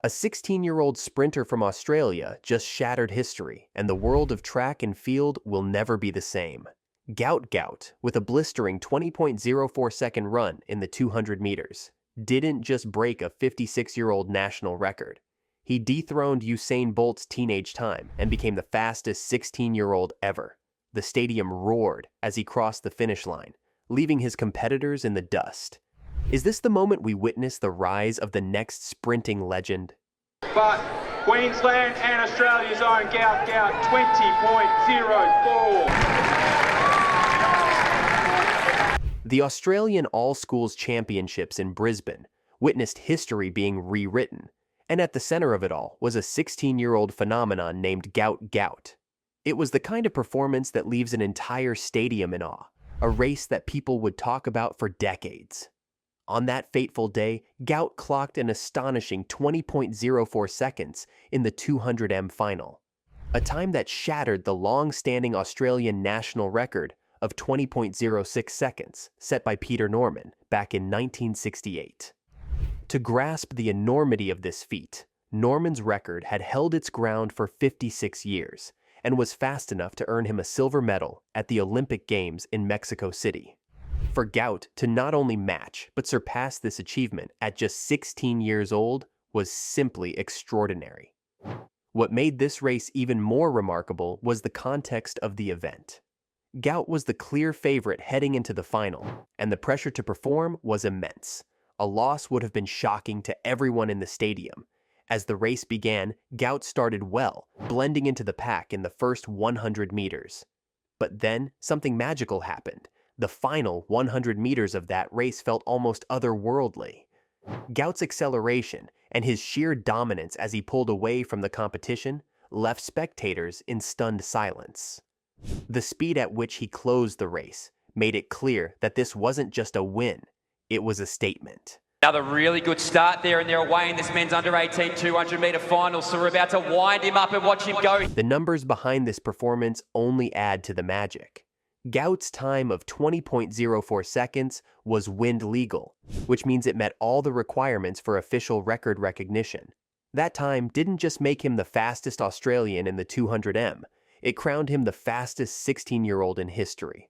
A 16-year-old sprinter from Australia just shattered history, and the world of track and field will never be the same. Gout Gout, with a blistering 20.04-second run in the 200 meters, didn't just break a 56-year-old national record. He dethroned Usain Bolt's teenage time and became the fastest 16-year-old ever. The stadium roared as he crossed the finish line, leaving his competitors in the dust. Is this the moment we witness the rise of the next sprinting legend? But Queensland and Australia's own Gout Gout 20.04. The Australian All-Schools Championships in Brisbane witnessed history being rewritten, and at the center of it all was a 16-year-old phenomenon named Gout Gout. It was the kind of performance that leaves an entire stadium in awe, a race that people would talk about for decades. On that fateful day, Gout clocked an astonishing 20.04 seconds in the 200m final, a time that shattered the long-standing Australian national record of 20.06 seconds set by Peter Norman back in 1968. To grasp the enormity of this feat, Norman's record had held its ground for 56 years and was fast enough to earn him a silver medal at the Olympic Games in Mexico City. For Gout to not only match but surpass this achievement at just 16 years old was simply extraordinary. What made this race even more remarkable was the context of the event. Gout was the clear favorite heading into the final, and the pressure to perform was immense. A loss would have been shocking to everyone in the stadium. As the race began, Gout started well, blending into the pack in the first 100 meters. But then something magical happened. The final 100 meters of that race felt almost otherworldly. Gout's acceleration and his sheer dominance as he pulled away from the competition left spectators in stunned silence. The speed at which he closed the race made it clear that this wasn't just a win, it was a statement. Another really good start there, and they're away in this men's under-18 200-meter final, so we're about to wind him up and watch him go. The numbers behind this performance only add to the magic. Gout's time of 20.04 seconds was wind legal, which means it met all the requirements for official record recognition. That time didn't just make him the fastest Australian in the 200m, it crowned him the fastest 16-year-old in history.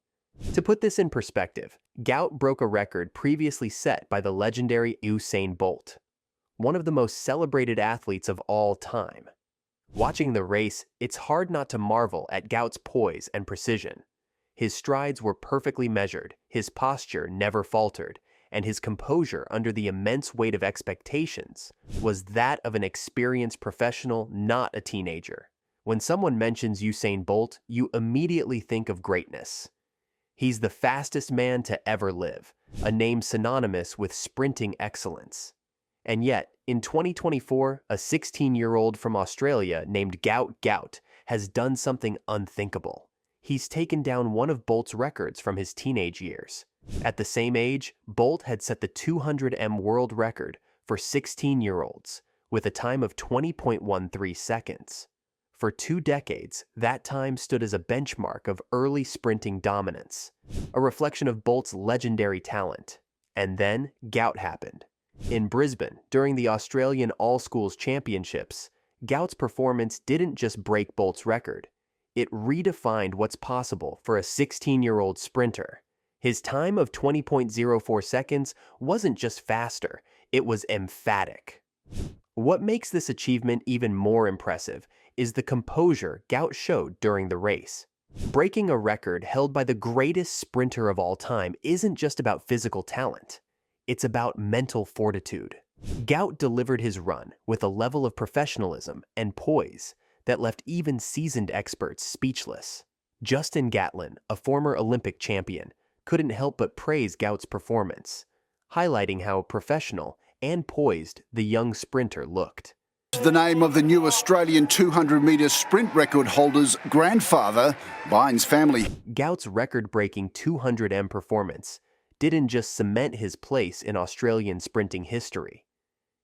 To put this in perspective, Gout broke a record previously set by the legendary Usain Bolt, one of the most celebrated athletes of all time. Watching the race, it's hard not to marvel at Gout's poise and precision. His strides were perfectly measured, his posture never faltered, and his composure under the immense weight of expectations was that of an experienced professional, not a teenager. When someone mentions Usain Bolt, you immediately think of greatness. He's the fastest man to ever live, a name synonymous with sprinting excellence. And yet, in 2024, a 16-year-old from Australia named Gout Gout has done something unthinkable. He's taken down one of Bolt's records from his teenage years. At the same age, Bolt had set the 200m world record for 16-year-olds with a time of 20.13 seconds. For 2 decades, that time stood as a benchmark of early sprinting dominance, a reflection of Bolt's legendary talent. And then, Gout happened. In Brisbane, during the Australian All-Schools Championships, Gout's performance didn't just break Bolt's record. It redefined what's possible for a 16-year-old sprinter. His time of 20.04 seconds wasn't just faster, it was emphatic. What makes this achievement even more impressive is the composure Gout showed during the race. Breaking a record held by the greatest sprinter of all time isn't just about physical talent. It's about mental fortitude. Gout delivered his run with a level of professionalism and poise that left even seasoned experts speechless. Justin Gatlin, a former Olympic champion, couldn't help but praise Gout's performance, highlighting how professional and poised the young sprinter looked. The name of the new Australian 200-metre sprint record holder's grandfather, Bynes' family. Gout's record-breaking 200m performance didn't just cement his place in Australian sprinting history.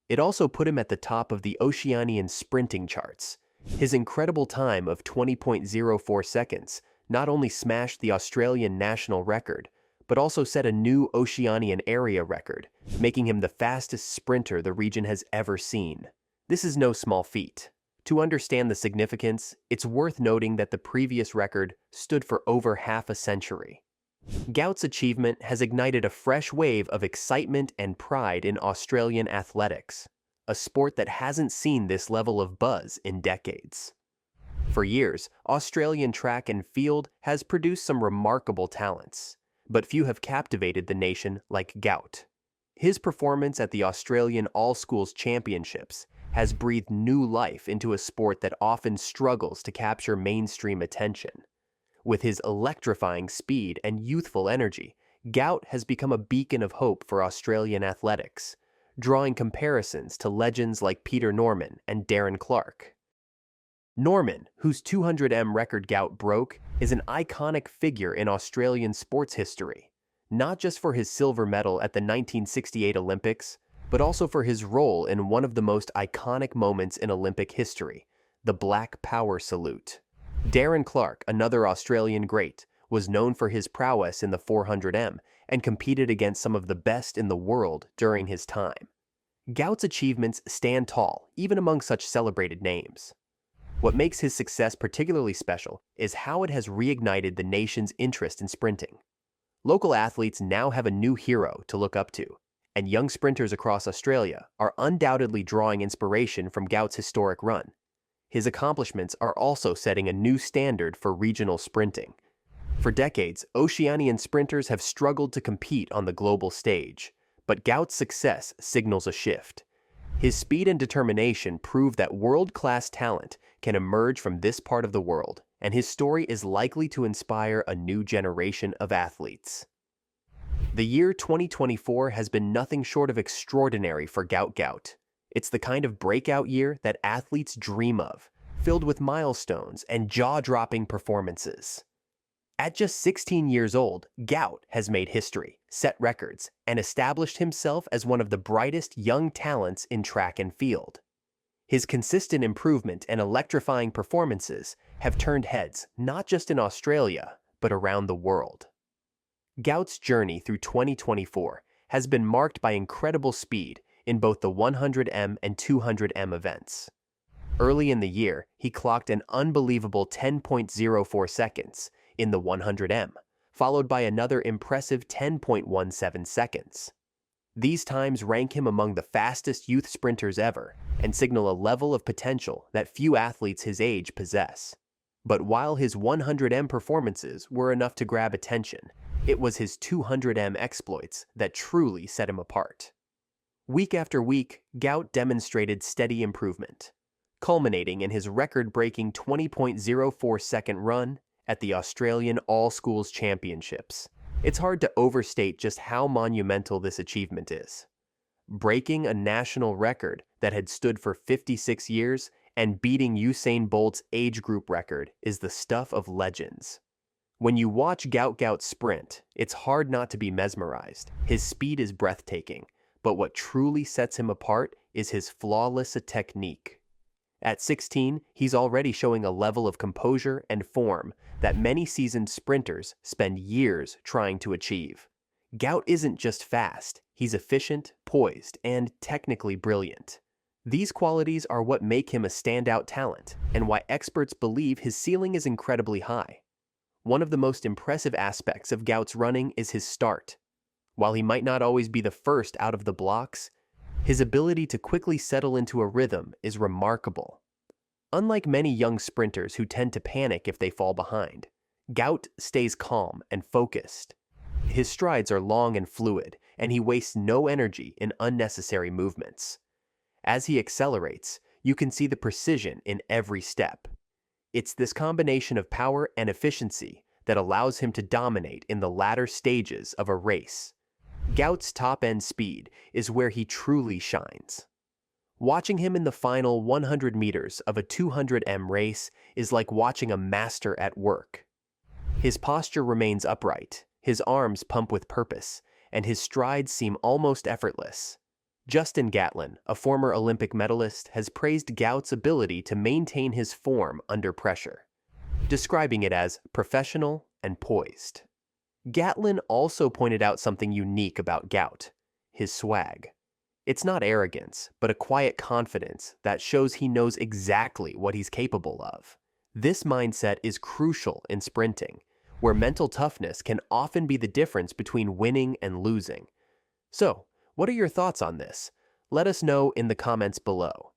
It also put him at the top of the Oceanian sprinting charts. His incredible time of 20.04 seconds not only smashed the Australian national record, but also set a new Oceanian area record, making him the fastest sprinter the region has ever seen. This is no small feat. To understand the significance, it's worth noting that the previous record stood for over half a century. Gout's achievement has ignited a fresh wave of excitement and pride in Australian athletics, a sport that hasn't seen this level of buzz in decades. For years, Australian track and field has produced some remarkable talents, but few have captivated the nation like Gout. His performance at the Australian All-Schools Championships has breathed new life into a sport that often struggles to capture mainstream attention. With his electrifying speed and youthful energy, Gout has become a beacon of hope for Australian athletics, drawing comparisons to legends like Peter Norman and Darren Clarke. Norman, whose 200m record Gout broke, is an iconic figure in Australian sports history, not just for his silver medal at the 1968 Olympics, but also for his role in one of the most iconic moments in Olympic history, the Black Power Salute. Darren Clarke, another Australian great, was known for his prowess in the 400m and competed against some of the best in the world during his time. Gout's achievements stand tall, even among such celebrated names. What makes his success particularly special is how it has reignited the nation's interest in sprinting. Local athletes now have a new hero to look up to, and young sprinters across Australia are undoubtedly drawing inspiration from Gout's historic run. His accomplishments are also setting a new standard for regional sprinting. For decades, Oceanian sprinters have struggled to compete on the global stage, but Gout's success signals a shift. His speed and determination prove that world-class talent can emerge from this part of the world, and his story is likely to inspire a new generation of athletes. The year 2024 has been nothing short of extraordinary for Gout Gout. It's the kind of breakout year that athletes dream of, filled with milestones and jaw-dropping performances. At just 16 years old, Gout has made history, set records, and established himself as one of the brightest young talents in track and field. His consistent improvement and electrifying performances have turned heads not just in Australia, but around the world. Gout's journey through 2024 has been marked by incredible speed in both the 100m and 200m events. Early in the year, he clocked an unbelievable 10.04 seconds in the 100m, followed by another impressive 10.17 seconds. These times rank him among the fastest youth sprinters ever and signal a level of potential that few athletes his age possess. But while his 100m performances were enough to grab attention, it was his 200m exploits that truly set him apart. Week after week, Gout demonstrated steady improvement, culminating in his record-breaking 20.04-second run at the Australian All-Schools Championships. It's hard to overstate just how monumental this achievement is. Breaking a national record that had stood for 56 years and beating Usain Bolt's age group record is the stuff of legends. When you watch Gout Gout sprint, it's hard not to be mesmerized. His speed is breathtaking, but what truly sets him apart is his flawless technique. At 16, he's already showing a level of composure and form that many seasoned sprinters spend years trying to achieve. Gout isn't just fast, he's efficient, poised, and technically brilliant. These qualities are what make him a standout talent, and why experts believe his ceiling is incredibly high. One of the most impressive aspects of Gout's running is his start. While he might not always be the first out of the blocks, his ability to quickly settle into a rhythm is remarkable. Unlike many young sprinters who tend to panic if they fall behind, Gout stays calm and focused. His strides are long and fluid, and he wastes no energy in unnecessary movements. As he accelerates, you can see the precision in every step. It's this combination of power and efficiency that allows him to dominate in the latter stages of a race. Gout's top-end speed is where he truly shines. Watching him in the final 100 meters of a 200m race is like watching a master at work. His posture remains upright, his arms pump with purpose, and his strides seem almost effortless. Justin Gatlin, a former Olympic medalist, has praised Gout's ability to maintain his form under pressure, describing it as professional and poised. Gatlin also pointed out something unique about Gout: his swag. It's not arrogance, but a quiet confidence that shows he knows exactly what he's capable of. This mindset is crucial in sprinting, where mental toughness can often be the difference between winning and losing. So, what are your thoughts on this? Let us know in the comments below.